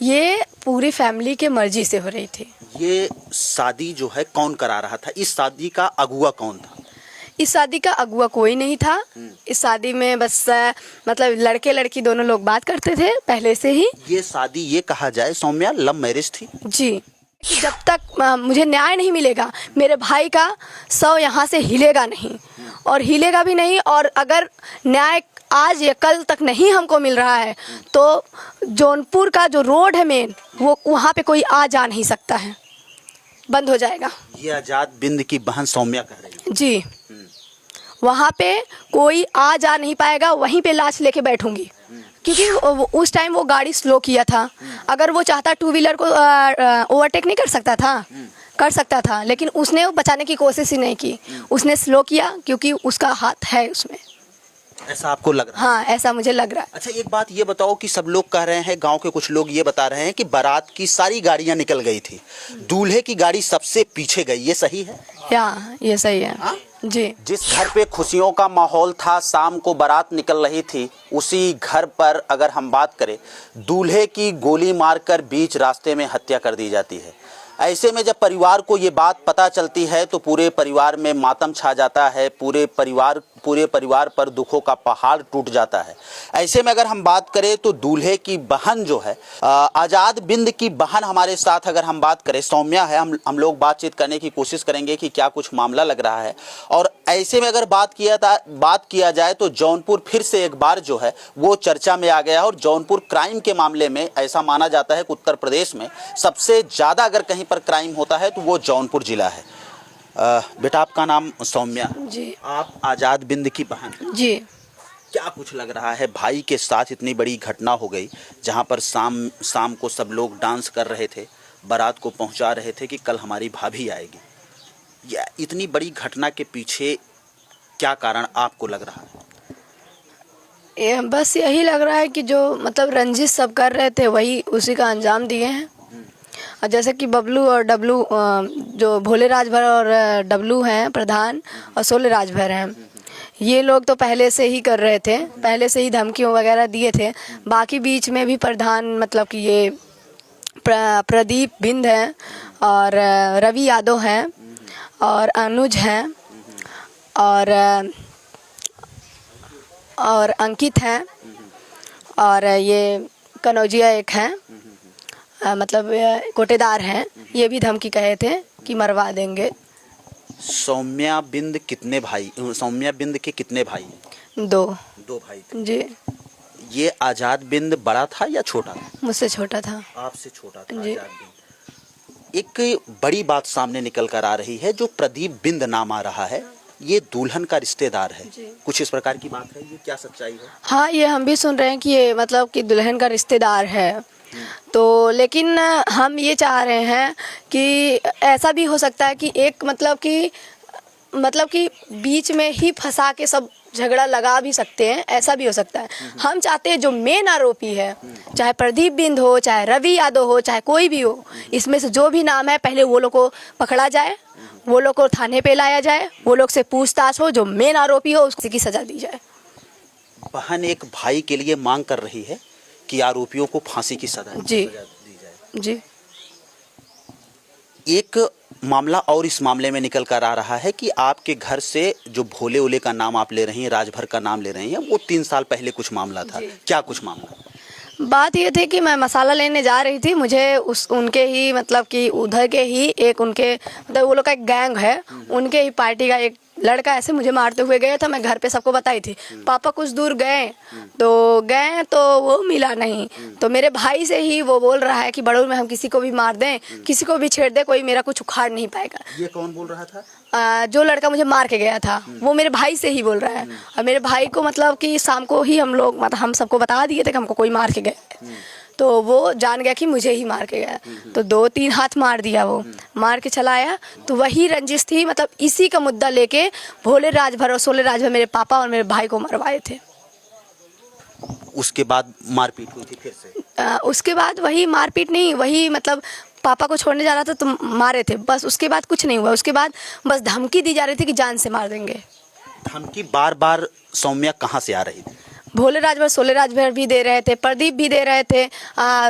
ये पूरी फैमिली के मर्जी से हो रही थी। ये शादी जो है कौन करा रहा था? इस शादी का अगुआ कौन था? इस शादी का अगुआ कोई नहीं था। इस शादी में बस मतलब लड़के लड़की दोनों लोग बात करते थे पहले से ही। ये शादी ये कहा जाए सौम्या लव मैरिज थी? जी। जब तक मुझे न्याय नहीं मिलेगा मेरे भाई का सौ यहाँ से हिलेगा नहीं, और हिलेगा भी नहीं। और अगर न्याय आज या कल तक नहीं हमको मिल रहा है तो जौनपुर का जो रोड है मेन, वो वहाँ पे कोई आ जा नहीं सकता है, बंद हो जाएगा। ये आजाद बिंद की बहन सौम्या कह रही है। जी, वहाँ पे कोई आ जा नहीं पाएगा। वहीं पे लाश लेके बैठूंगी, क्योंकि उस टाइम वो गाड़ी स्लो किया था। अगर वो चाहता टू व्हीलर को ओवरटेक नहीं कर सकता था, कर सकता था, लेकिन उसने बचाने की कोशिश ही नहीं की। उसने स्लो किया क्योंकि उसका हाथ है उसमें। ऐसा आपको लग रहा है? हाँ, ऐसा मुझे लग रहा है। अच्छा, एक बात ये बताओ कि सब लोग कह रहे हैं, गांव के कुछ लोग ये बता रहे हैं कि बारात की सारी गाड़ियां निकल गई थी, दूल्हे की गाड़ी सबसे पीछे गई, ये सही है? ये सही है। हाँ? जी। जिस घर पे खुशियों का माहौल था, शाम को बारात निकल रही थी, उसी घर पर अगर हम बात करें, दूल्हे की गोली मारकर बीच रास्ते में हत्या कर दी जाती है। ऐसे में जब परिवार को ये बात पता चलती है तो पूरे परिवार में मातम छा जाता है, पूरे परिवार पर दुखों का पहाड़ टूट जाता है। ऐसे में अगर हम बात करें तो दूल्हे की बहन जो है, आजाद बिंद की बहन हमारे साथ अगर हम बात करें, सौम्या है, हम लोग बातचीत करने की कोशिश करेंगे कि क्या कुछ मामला लग रहा है। और ऐसे में अगर बात किया जाए तो जौनपुर फिर से एक बार जो है वो चर्चा में आ गया है। और जौनपुर क्राइम के मामले में ऐसा माना जाता है कि उत्तर प्रदेश में सबसे ज़्यादा अगर कहीं पर क्राइम होता है तो वो जौनपुर जिला है। बेटा, आपका नाम सौम्या? जी। आप आजाद बिंद की बहन? जी। क्या कुछ लग रहा है, भाई के साथ इतनी बड़ी घटना हो गई, जहां पर शाम को सब लोग डांस कर रहे थे, बारात को पहुंचा रहे थे कि कल हमारी भाभी आएगी। ये इतनी बड़ी घटना के पीछे क्या कारण आपको लग रहा है? बस यही लग रहा है कि जो मतलब रंजिश सब कर रहे थे वही उसी का अंजाम दिए हैं। और जैसे कि बबलू और डब्लू, जो भोले राजभर और डब्लू हैं प्रधान, और सोले राजभर हैं, ये लोग तो पहले से ही कर रहे थे, पहले से ही धमकियों वगैरह दिए थे। बाकी बीच में भी प्रधान मतलब कि ये प्रदीप बिंद हैं, और रवि यादव हैं, और अनुज हैं, और अंकित हैं, और ये कनौजिया एक हैं, मतलब कोटेदार हैं। ये भी धमकी कहे थे कि मरवा देंगे। सौम्या बिंद के कितने भाई हैं? दो भाई थे। जी। ये आजाद बिंद बड़ा था या छोटा था? मुझसे छोटा था। आपसे छोटा था जी। आजाद बिंद। एक बड़ी बात सामने निकल कर आ रही है, जो प्रदीप बिंद नाम आ रहा है, ये दुल्हन का रिश्तेदार है। कुछ इस प्रकार की बात है, ये क्या सच्चाई है? हाँ, ये हम भी सुन रहे हैं कि ये मतलब कि दुल्हन का रिश्तेदार है। तो लेकिन हम ये चाह रहे हैं कि ऐसा भी हो सकता है कि एक मतलब कि बीच में ही फंसा के सब झगड़ा लगा भी सकते हैं, ऐसा भी हो सकता है। हम चाहते हैं जो मेन आरोपी है, चाहे प्रदीप बिंद हो, चाहे रवि यादव हो, चाहे कोई भी हो, इसमें से जो भी नाम है पहले वो लोग को पकड़ा जाए, वो लोग को थाने पे लाया जाए, वो लोग से पूछताछ हो, जो मेन आरोपी हो उसकी सजा दी जाए। बहन एक भाई के लिए मांग कर रही है कि आरोपियों को फांसी की सजा दी जाए। जी। एक मामला और इस मामले में निकल कर आ रहा है कि आपके घर से जो भोले ओले का नाम आप ले रही हैं, राजभर का नाम ले रही हैं, वो 3 साल पहले कुछ मामला था। क्या कुछ मामला? बात ये थी कि मैं मसाला लेने जा रही थी, मुझे उनके ही मतलब कि उधर के ही एक उनके मतलब वो लोग का एक गैंग है, उनके ही पार्टी का एक लड़का ऐसे मुझे मारते हुए गया था। मैं घर पे सबको बताई थी। पापा कुछ दूर गए तो वो मिला नहीं। तो मेरे भाई से ही वो बोल रहा है कि बड़ौर में हम किसी को भी मार दें, किसी को भी छेड़ दे, कोई मेरा कुछ उखाड़ नहीं पाएगा। ये कौन बोल रहा था? जो लड़का मुझे मार के गया था वो मेरे भाई से ही बोल रहा है। और मेरे भाई को मतलब कि शाम को ही हम सबको बता दिए थे कि हमको कोई मार के गया, तो वो जान गया कि मुझे ही मार के गया। तो 2-3 हाथ मार दिया, वो मार के चला आया। तो वही रंजिश थी, मतलब इसी का मुद्दा लेके भोले राजभर और सोले राजभर मेरे पापा और मेरे भाई को मरवाए थे। उसके बाद मारपीट हुई थी फिर से? उसके बाद वही मारपीट नहीं, वही मतलब पापा को छोड़ने जा रहा था तो मारे थे, बस। उसके बाद कुछ नहीं हुआ। उसके बाद बस धमकी दी जा रही थी कि जान से मार देंगे। धमकी बार बार सौम्या कहाँ से आ रही थी? भोले राजभर, सोले राजभर भी दे रहे थे, प्रदीप भी दे रहे थे,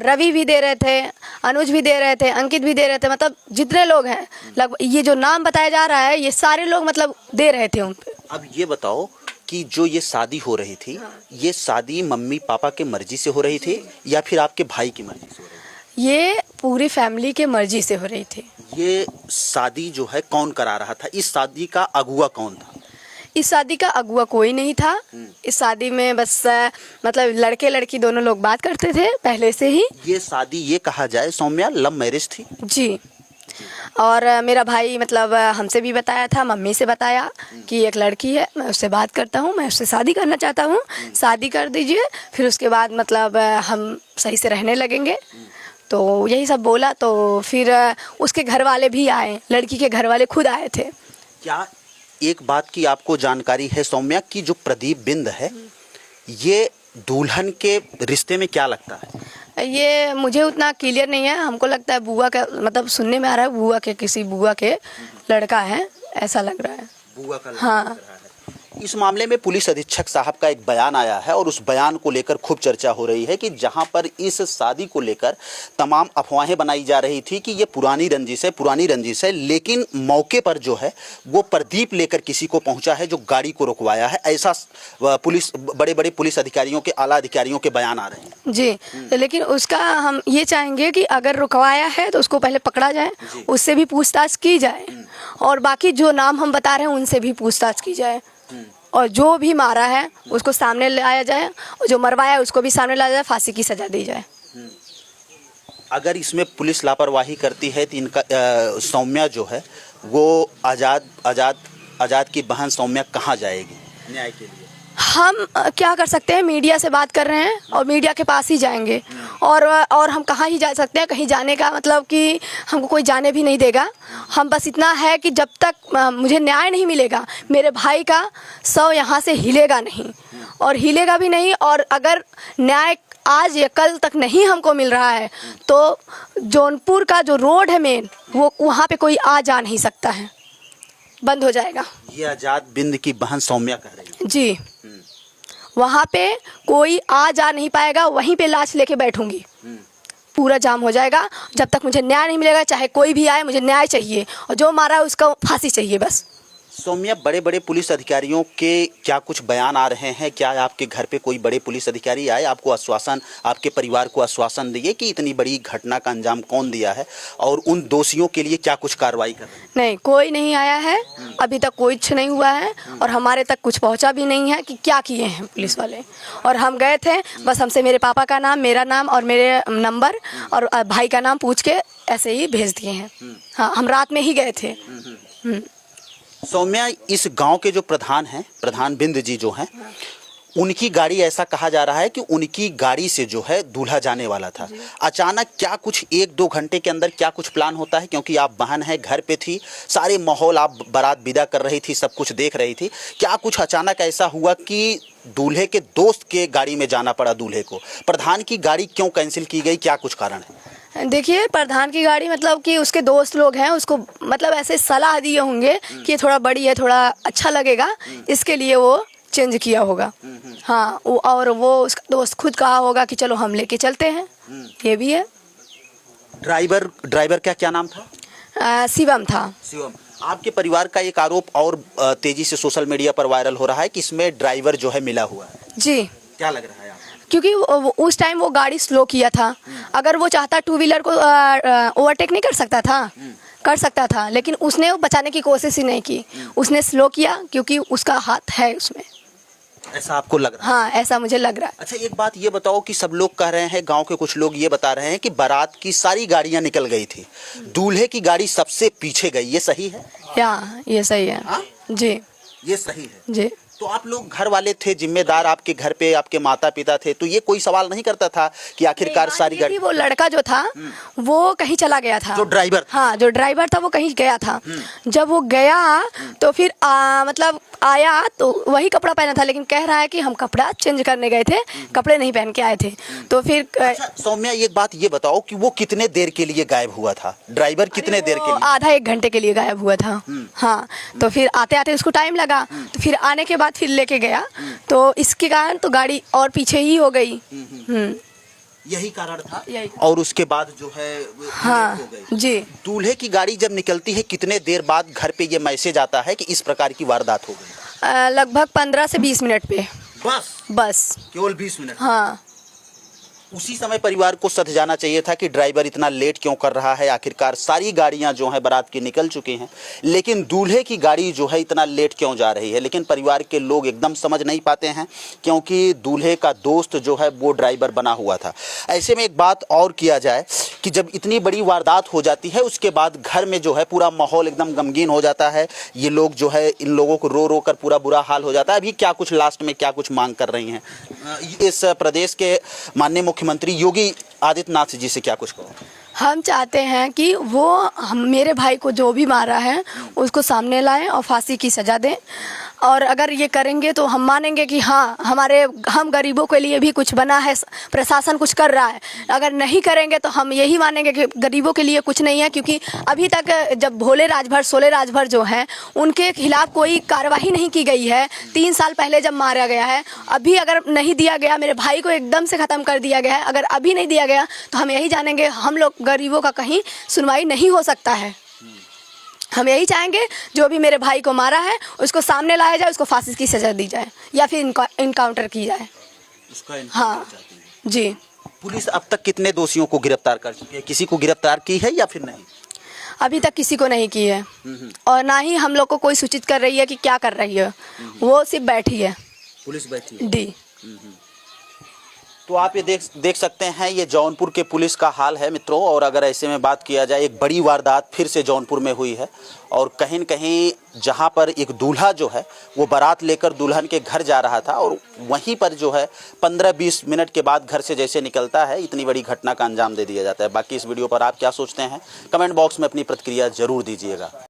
रवि भी दे रहे थे, अनुज भी दे रहे थे, अंकित भी दे रहे थे, मतलब जितने लोग हैं लगभग ये जो नाम बताया जा रहा है ये सारे लोग मतलब दे रहे थे उन पे। अब ये बताओ कि जो ये शादी हो रही थी, ये शादी मम्मी पापा के मर्जी से हो रही थी या फिर आपके भाई की मर्जी से हो रही थी? ये पूरी फैमिली के मर्जी से हो रही थी। ये शादी जो है कौन करा रहा था? इस शादी का अगुआ कौन था? इस शादी का अगुआ कोई नहीं था। इस शादी में बस मतलब लड़के लड़की दोनों लोग बात करते थे पहले से ही। ये शादी ये कहा जाए सौम्या लव मैरिज थी? जी। और मेरा भाई मतलब हमसे भी बताया था, मम्मी से बताया कि एक लड़की है, मैं उससे बात करता हूँ, मैं उससे शादी करना चाहता हूँ, शादी कर दीजिए, फिर उसके बाद मतलब हम सही से रहने लगेंगे। तो यही सब बोला। तो फिर उसके घर वाले भी आए, लड़की के घर वाले खुद आए थे। क्या एक बात की आपको जानकारी है सौम्या कि जो प्रदीप बिंद है ये दुल्हन के रिश्ते में क्या लगता है? ये मुझे उतना क्लियर नहीं है, हमको लगता है बुआ का, मतलब सुनने में आ रहा है बुआ के, किसी बुआ के लड़का है, ऐसा लग रहा है। बुआ का लड़का हाँ। लग रहा है। इस मामले में पुलिस अधीक्षक साहब का एक बयान आया है और उस बयान को लेकर खूब चर्चा हो रही है कि जहां पर इस शादी को लेकर तमाम अफवाहें बनाई जा रही थी कि ये पुरानी रंजिश है, लेकिन मौके पर जो है वो प्रदीप लेकर किसी को पहुंचा है जो गाड़ी को रुकवाया है। ऐसा पुलिस बड़े बड़े पुलिस अधिकारियों के, आला अधिकारियों के बयान आ रहे हैं। जी। लेकिन उसका हम ये चाहेंगे कि अगर रुकवाया है तो उसको पहले पकड़ा जाए, उससे भी पूछताछ की जाए, और बाकी जो नाम हम बता रहे हैं उनसे भी पूछताछ की जाए, और जो भी मारा है उसको सामने लाया जाए, और जो मरवाया है उसको भी सामने लाया जाए, फांसी की सजा दी जाए। अगर इसमें पुलिस लापरवाही करती है तो इनका सौम्या जो है वो आजाद की बहन सौम्या कहाँ जाएगी न्याय के लिए? हम क्या कर सकते हैं, मीडिया से बात कर रहे हैं और मीडिया के पास ही जाएंगे, और हम कहाँ ही जा सकते हैं, कहीं जाने का मतलब कि हमको कोई जाने भी नहीं देगा। हम बस इतना है कि जब तक मुझे न्याय नहीं मिलेगा, मेरे भाई का शव यहाँ से हिलेगा नहीं, और हिलेगा भी नहीं। और अगर न्याय आज या कल तक नहीं हमको मिल रहा है तो जौनपुर का जो रोड है मेन, वो वहाँ पे कोई आ जा नहीं सकता है, बंद हो जाएगा। ये आजाद बिंद की बहन सौम्या कह रही है। जी। वहाँ पे कोई आ जा नहीं पाएगा, वहीं पे लाश लेके बैठूंगी, पूरा जाम हो जाएगा। जब तक मुझे न्याय नहीं मिलेगा, चाहे कोई भी आए, मुझे न्याय चाहिए, और जो मारा है उसका फांसी चाहिए बस। सौम्या, बड़े बड़े पुलिस अधिकारियों के क्या कुछ बयान आ रहे हैं? क्या आपके घर पे कोई बड़े पुलिस अधिकारी आए, आपको आश्वासन, आपके परिवार को आश्वासन दिए कि इतनी बड़ी घटना का अंजाम कौन दिया है और उन दोषियों के लिए क्या कुछ कार्रवाई कर रहे हैं? नहीं, कोई नहीं आया है, अभी तक कुछ नहीं हुआ है, और हमारे तक कुछ पहुंचा भी नहीं है कि क्या किए हैं पुलिस वाले। और हम गए थे, बस हमसे मेरे पापा का नाम, मेरा नाम और मेरे नंबर और भाई का नाम पूछ के ऐसे ही भेज दिए हैं। हाँ, हम रात में ही गए थे। सौम्या, इस गांव के जो प्रधान हैं, प्रधान बिंद जी जो हैं, उनकी गाड़ी, ऐसा कहा जा रहा है कि उनकी गाड़ी से जो है दूल्हा जाने वाला था। अचानक क्या कुछ 1-2 घंटे के अंदर क्या कुछ प्लान होता है? क्योंकि आप बहन है, घर पे थी, सारे माहौल, आप बारात विदा कर रही थी, सब कुछ देख रही थी। क्या कुछ अचानक ऐसा हुआ कि दूल्हे के दोस्त के गाड़ी में जाना पड़ा दूल्हे को? प्रधान की गाड़ी क्यों कैंसिल की गई, क्या कुछ कारण है? देखिए, प्रधान की गाड़ी मतलब कि उसके दोस्त लोग हैं, उसको मतलब ऐसे सलाह दिए होंगे कि ये थोड़ा बड़ी है, थोड़ा अच्छा लगेगा, इसके लिए वो चेंज किया होगा। हाँ, और वो उसका दोस्त खुद कहा होगा कि चलो हम लेके चलते हैं। ये भी है। ड्राइवर का क्या नाम था? शिवम था। शिवम। आपके परिवार का एक आरोप और तेजी से सोशल मीडिया पर वायरल हो रहा है कि इसमें ड्राइवर जो है मिला हुआ है। जी। क्या लग रहा है आपको? क्योंकि उस टाइम वो गाड़ी स्लो किया था। अगर वो चाहता टू व्हीलर को ओवरटेक नहीं कर सकता था, कर सकता था, लेकिन उसने बचाने की कोशिश ही नहीं की, उसने स्लो किया क्योंकि उसका हाथ है उसमें। ऐसा आपको लग रहा है? हाँ, ऐसा मुझे लग रहा है। अच्छा, एक बात ये बताओ कि सब लोग कह रहे हैं, गांव के कुछ लोग ये बता रहे हैं कि बारात की सारी गाड़ियां निकल गई थी, दूल्हे की गाड़ी सबसे पीछे गई, ये सही है? ये सही है। हाँ? जी, ये सही है। जी। तो आप लोग घर वाले थे, जिम्मेदार आपके घर पे आपके माता पिता थे, तो ये कोई सवाल नहीं करता था कि आखिरकार सारी गाड़ी? वो लड़का जो था वो कहीं चला गया था, जो ड्राइवर? हाँ, जो ड्राइवर था वो कहीं गया था। जब वो गया तो फिर मतलब आया तो वही कपड़ा पहना था, लेकिन कह रहा है कि हम कपड़ा चेंज करने गए थे, कपड़े नहीं पहन के आए थे। तो फिर अच्छा, सौम्या एक बात ये बताओ कि वो कितने देर के लिए गायब हुआ था? ड्राइवर कितने देर के लिए? आधा एक घंटे के लिए गायब हुआ था। हाँ, तो फिर आते आते उसको टाइम लगा, तो फिर आने के बाद फिर लेके गया, तो इसके कारण तो गाड़ी और पीछे ही हो गई। यही कारण था। यही। और उसके बाद जो है हाँ हो गई। जी। दूल्हे की गाड़ी जब निकलती है कितने देर बाद घर पे ये मैसेज आता है कि इस प्रकार की वारदात हो गई? लगभग 15 से 20 मिनट पे। बस केवल 20 मिनट? हाँ। उसी समय परिवार को सध जाना चाहिए था कि ड्राइवर इतना लेट क्यों कर रहा है। आखिरकार सारी गाड़ियां जो है बारात की निकल चुकी हैं, लेकिन दूल्हे की गाड़ी जो है इतना लेट क्यों जा रही है। लेकिन परिवार के लोग एकदम समझ नहीं पाते हैं, क्योंकि दूल्हे का दोस्त जो है वो ड्राइवर बना हुआ था। ऐसे में एक बात और किया जाए कि जब इतनी बड़ी वारदात हो जाती है, उसके बाद घर में जो है पूरा माहौल एकदम गमगीन हो जाता है। ये लोग जो है, इन लोगों को रो रो कर पूरा बुरा हाल हो जाता है। अभी क्या कुछ लास्ट में क्या कुछ मांग कर रही हैं इस प्रदेश के माननीय मुख्यमंत्री योगी आदित्यनाथ जी से? क्या कुछ कहो? हम चाहते हैं कि वो मेरे भाई को जो भी मारा है उसको सामने लाएं और फांसी की सज़ा दें। और अगर ये करेंगे तो हम मानेंगे कि हाँ, हम गरीबों के लिए भी कुछ बना है, प्रशासन कुछ कर रहा है। अगर नहीं करेंगे तो हम यही मानेंगे कि गरीबों के लिए कुछ नहीं है, क्योंकि अभी तक जब भोले राजभर, सोले राजभर जो हैं, उनके खिलाफ कोई कार्रवाई नहीं की गई है। 3 साल पहले जब मारा गया है, अभी अगर नहीं दिया गया, मेरे भाई को एकदम से ख़त्म कर दिया गया है, अगर अभी नहीं दिया गया तो हम यही जानेंगे हम लोग गरीबों का कहीं सुनवाई नहीं हो सकता है। हम यही चाहेंगे जो भी मेरे भाई को मारा है उसको सामने लाया जाए, उसको फांसी की सज़ा दी जाए या फिर इनकाउंटर की जाए। हाँ जी। पुलिस अब तक कितने दोषियों को गिरफ्तार कर चुकी है? किसी को गिरफ्तार की है या फिर नहीं? अभी तक किसी को नहीं की है, और ना ही हम लोग को कोई सूचित कर रही है कि क्या कर रही है। वो सिर्फ बैठी है, पुलिस बैठी है। दी। तो आप ये देख सकते हैं, ये जौनपुर के पुलिस का हाल है मित्रों। और अगर ऐसे में बात किया जाए, एक बड़ी वारदात फिर से जौनपुर में हुई है, और कहीं न कहीं जहां पर एक दूल्हा जो है वो बारात लेकर दुल्हन के घर जा रहा था, और वहीं पर जो है 15-20 मिनट के बाद घर से जैसे निकलता है, इतनी बड़ी घटना का अंजाम दे दिया जाता है। बाकी इस वीडियो पर आप क्या सोचते हैं, कमेंट बॉक्स में अपनी प्रतिक्रिया जरूर दीजिएगा।